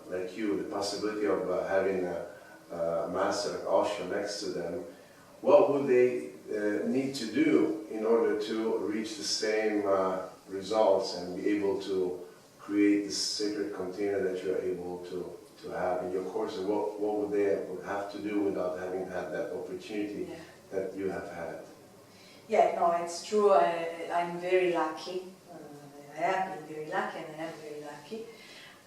like you, the possibility of having a master like Osho next to them, what would they need to do in order to reach the same results and be able to create this sacred container that you're able to have in your courses? What would they have to do without having had that opportunity that you have had? Yeah, no, it's true. I'm very lucky. I have been very lucky and I am very lucky.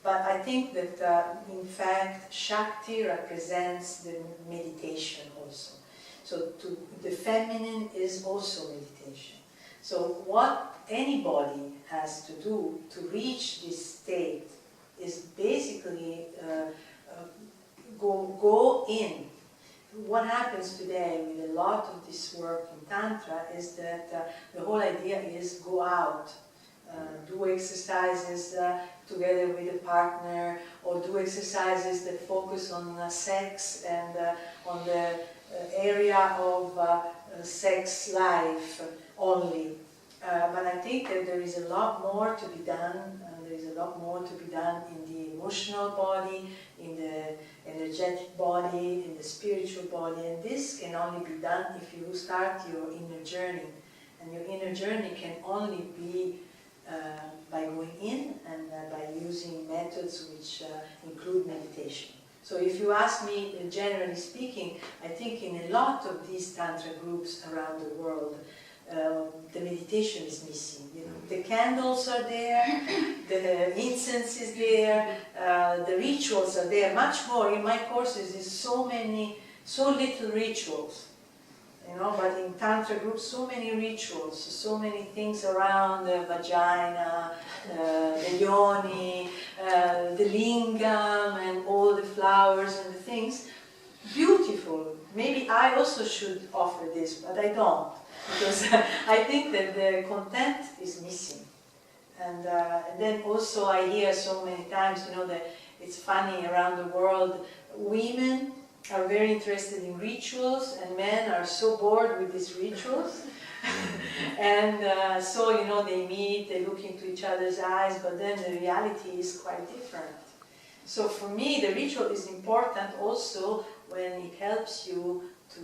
But I think that, in fact, Shakti represents the meditation also. So the feminine is also meditation. So what anybody has to do to reach this state is basically go in. What happens today with a lot of this work in Tantra is that the whole idea is go out. Do exercises together with a partner, or do exercises that focus on sex and on the area of sex life only. But I think that there is a lot more to be done. There is a lot more to be done in the emotional body, in the energetic body, in the spiritual body, and this can only be done if you start your inner journey. And your inner journey can only be by going in and by using methods which include meditation. So if you ask me, generally speaking, I think in a lot of these Tantra groups around the world, the meditation is missing. You know, the candles are there, the incense is there, the rituals are there. Much more in my courses is so little rituals. You know, but in Tantra groups, so many rituals, so many things around the vagina, the yoni, the lingam, and all the flowers and the things. Beautiful. Maybe I also should offer this, but I don't, because I think that the content is missing. And then also I hear so many times, you know, that it's funny around the world, women are very interested in rituals, and men are so bored with these rituals. And so, you know, they meet, they look into each other's eyes, but then the reality is quite different. So for me, the ritual is important also when it helps you to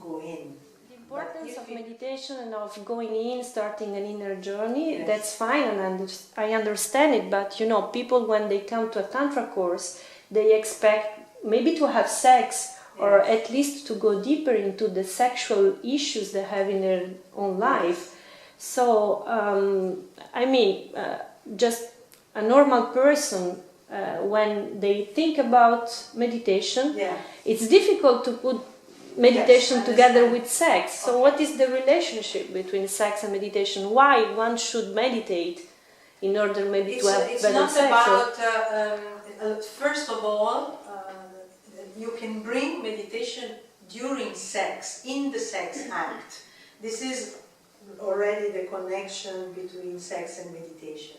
go in. The importance of meditation and of going in, starting an inner journey, yes, that's fine, and I understand it, but you know, people when they come to a Tantra course, they expect maybe to have sex, or at least to go deeper into the sexual issues they have in their own life. So, I mean, just a normal person, when they think about meditation, it's difficult to put meditation together with sex. So what is the relationship between sex and meditation? Why one should meditate in order maybe to have better sex? It's not about, first of all, you can bring meditation during sex, in the sex act. This is already the connection between sex and meditation.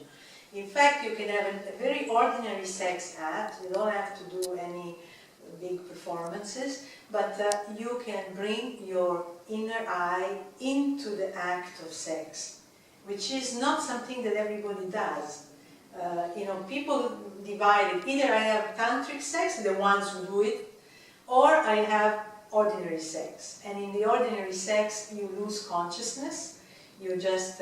In fact, you can have a very ordinary sex act. You don't have to do any big performances, but you can bring your inner eye into the act of sex, which is not something that everybody does. You know, people divide it. Either I have tantric sex, the ones who do it, or I have ordinary sex. And in the ordinary sex, you lose consciousness. You just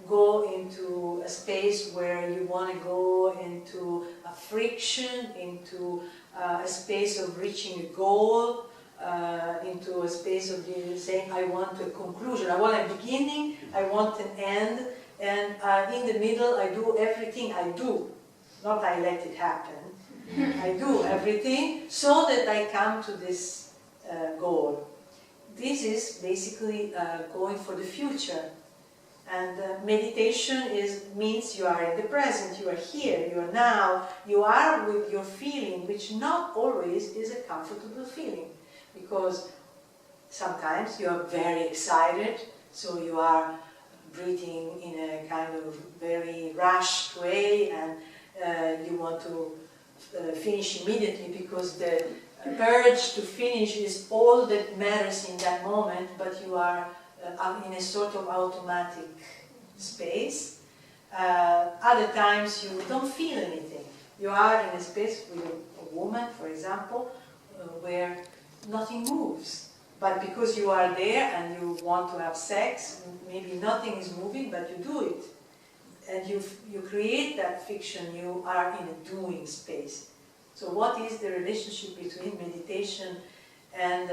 go into a space where you want to go into a friction, into a space of reaching a goal, into a space of saying, I want a conclusion, I want a beginning, I want an end, and in the middle I do everything I do, not I let it happen. I do everything so that I come to this goal. This is basically going for the future. And meditation means you are in the present, you are here, you are now, you are with your feeling, which not always is a comfortable feeling. Because sometimes you are very excited, so you are breathing in a kind of very rushed way, and you want to finish immediately because the urge to finish is all that matters in that moment, but you are in a sort of automatic space. Other times you don't feel anything. You are in a space with a woman, for example, where nothing moves. But because you are there and you want to have sex, maybe nothing is moving, but you do it. And you create that fiction, you are in a doing space. So what is the relationship between meditation and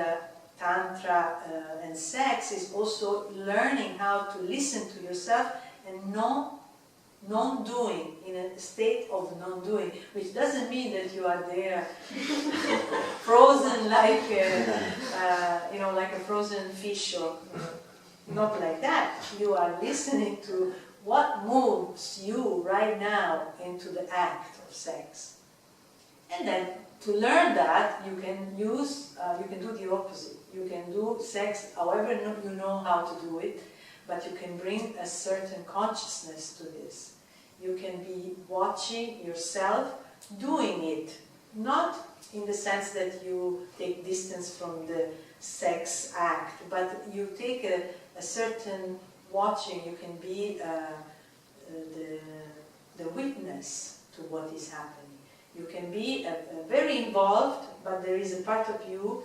Tantra and sex is also learning how to listen to yourself and non-doing, in a state of non-doing, which doesn't mean that you are there frozen like like a frozen fish, or not like that. You are listening to what moves you right now into the act of sex. And then to learn that, you can do the opposite. You can do sex however you know how to do it, but you can bring a certain consciousness to this. You can be watching yourself doing it, not in the sense that you take distance from the sex act, but you take a certain watching. You can be the witness to what is happening. You can be very involved, but there is a part of you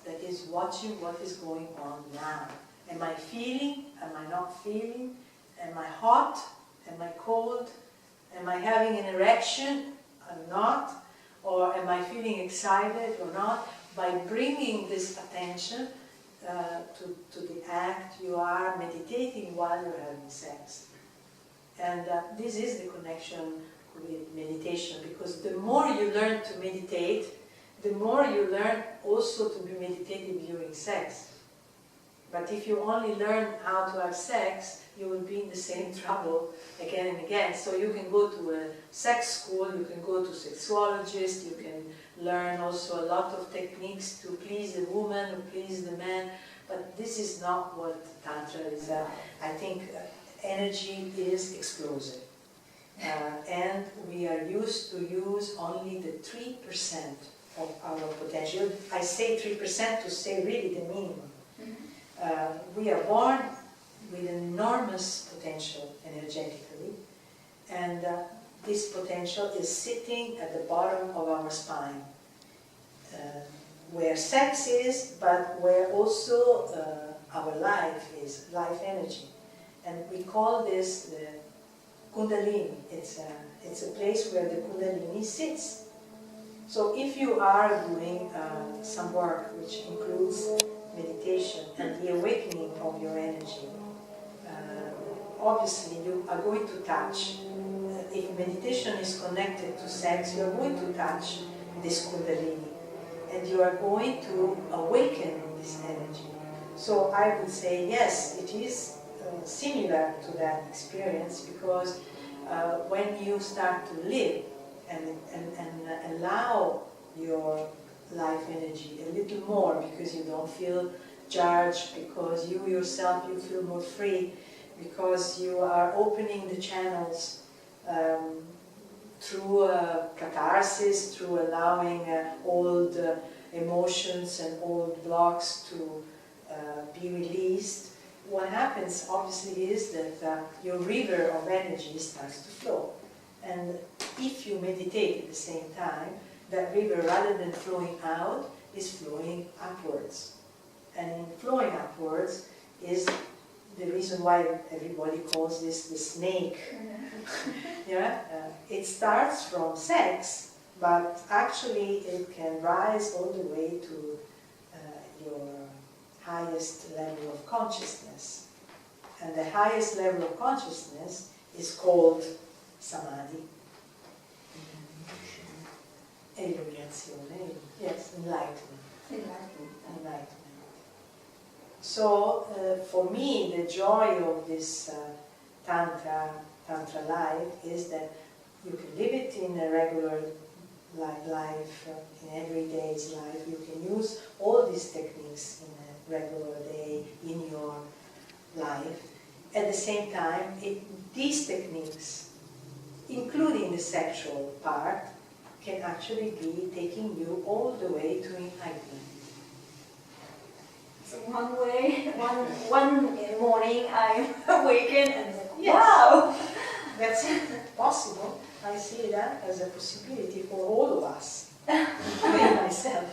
that is watching what is going on now. Am I feeling? Am I not feeling? Am I hot? Am I cold? Am I having an erection or not? Or am I feeling excited or not? By bringing this attention to the act, you are meditating while you're having sex. And this is the connection with meditation, because the more you learn to meditate, the more you learn also to be meditative during sex. But if you only learn how to have sex, you will be in the same trouble again and again. So you can go to a sex school, you can go to sexologists, you can learn also a lot of techniques to please the woman or please the man. But this is not what Tantra is. I think energy is explosive. And we are used to use only the 3% of our potential. I say 3% to say really the minimum. We are born with an enormous potential energetically, and this potential is sitting at the bottom of our spine, where sex is, but where also our life is, life energy. And we call this the Kundalini. It's a place where the Kundalini sits. So if you are doing some work which includes meditation and the awakening of your energy, obviously you are going to touch, if meditation is connected to sex, you are going to touch this Kundalini and you are going to awaken this energy. So I would say yes, it is similar to that experience, because when you start to live and allow your life energy a little more, because you don't feel judged, because you yourself, you feel more free, because you are opening the channels through catharsis, through allowing old emotions and old blocks to be released. What happens obviously is that your river of energy starts to flow. And if you meditate at the same time, that river, rather than flowing out, is flowing upwards. And in flowing upwards is the reason why everybody calls this the snake. It starts from sex, but actually it can rise all the way to your highest level of consciousness. And the highest level of consciousness is called samadhi. Illuminazione, yes, enlightenment. So for me, the joy of this Tantralife is that you can live it in a regular life, in everyday's life. You can use all these techniques in a regular day, in your life. At the same time, these techniques, including the sexual part, can actually be taking you all the way to enlightenment. So one morning I awaken and Yes. wow, that's possible. I see that as a possibility for all of us, including myself.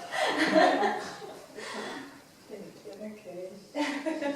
Thank you. Okay.